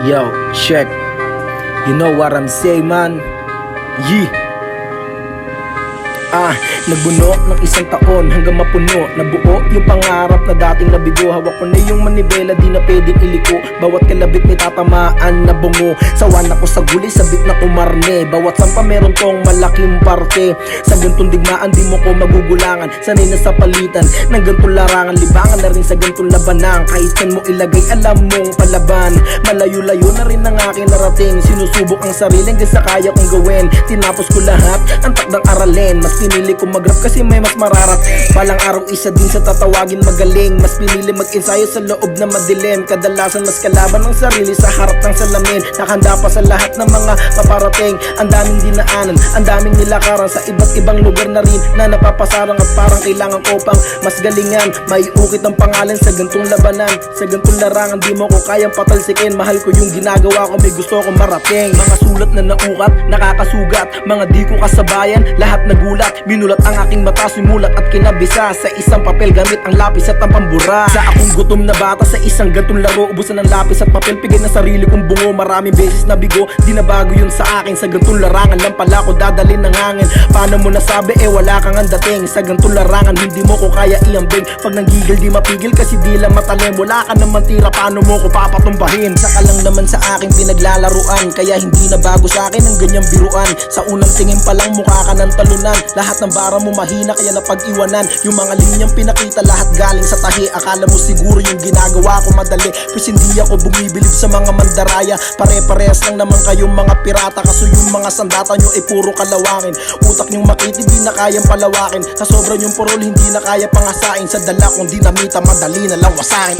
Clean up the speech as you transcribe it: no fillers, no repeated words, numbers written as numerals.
Yo, check. You know what I'm saying, man? Yeah. Nagbuno ng isang taon hanggang mapuno, nabuo yung pangarap na dating nabigo. Hawak ko na yung manibela, di na pwedeng iliko. Bawat kalabit may tatamaan na bungo. Sawan ako sa guli, sabik na kumarne. Bawat sampa meron tong malaking parte. Sa gantong digmaan di mo ko magugulangan. Sanay na sa palitan ng gantong larangan. Libangan na rin sa gantong labanang. Kahit saan mo ilagay alam mong palaban. Malayo-layo na rin ang aking narating. Sinusubok ang sarili hanggang sa kaya kong gawin. Tinapos ko lahat ang takdang aralin. Mas pinili ko mag-rap kasi may mas mararat. Palang araw isa din sa tatawagin magaling. Mas pinili mag-ensayo sa loob na madilim. Kadalasan mas kalaban ng sarili sa harap ng salamin. Nakahanda pa sa lahat ng mga paparating. Ang daming dinaanan, ang daming nilakaran. Sa iba't ibang lugar na rin na napapasarang. At parang kailangan ko pang mas galingan. May ukit ang pangalan sa gantong labanan. Sa gantong larangan di mo ko kayang patalsikin. Mahal ko yung ginagawa ko, may gusto kong marating. Mga sulat na naukat, nakakasugat. Mga di ko kasabayan, lahat nagulat. Minulat ang aking mata, simulat at kinabisa sa isang papel gamit ang lapis at ang pambura. Sa akong gutom na bata sa isang gantong laro, ubusan ng lapis at papel, pigay na sarili kong bungo. Maraming beses na bigo, di na bago yun sa akin. Sa gantong larangan lang pala ko dadalhin ng hangin. Paano mo nasabi wala kang ang dating. Sa gantong larangan hindi mo ko kaya iambing. Pag nanggigil di mapigil kasi di lang matalim. Wala ka naman tira, paano mo ko papatumbahin. Saka lang naman sa aking pinaglalaruan, kaya hindi na bago sa akin ang ganyang biruan. Sa unang tingin pa lang mukha ka ng talunan. Lahat ng bara mo mahina kaya napag-iwanan. Yung mga linyang pinakita lahat galing sa tahi. Akala mo siguro yung ginagawa ko madali, pues hindi ako bumibilib sa mga mandaraya. Pare-parehas lang naman kayong mga pirata. Kaso yung mga sandata nyo ay puro kalawangin. Utak nyong makit hindi na kayang palawakin. Kasobra yung purol hindi na kaya pangasain. Sa dala kong dinamita madali na lang wasain.